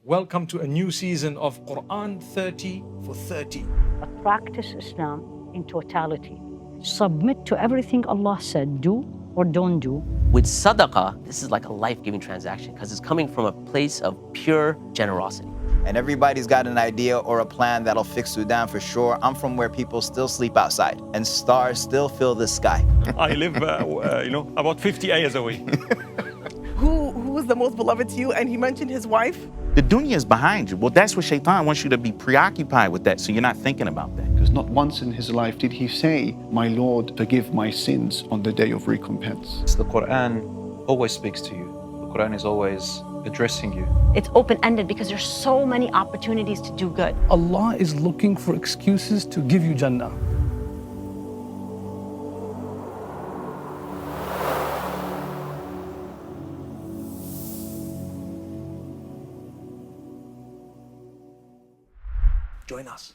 Welcome to a new season of Qur'an 30 for 30. But practice Islam in totality. Submit to everything Allah said, do or don't do. With sadaqah, this is like a life-giving transaction because it's coming from a place of pure generosity. And everybody's got an idea or a plan that'll fix Sudan for sure. I'm from where people still sleep outside and stars still fill the sky. I live, about 50 ayahs away. Who is the most beloved to you? And he mentioned his wife. The dunya is behind you. Well, that's what Shaitan wants you to be preoccupied with that, so you're not thinking about that. Because not once in his life did he say, "My Lord, forgive my sins on the day of recompense." The Qur'an always speaks to you. The Qur'an is always addressing you. It's open-ended because there's so many opportunities to do good. Allah is looking for excuses to give you Jannah. Join us.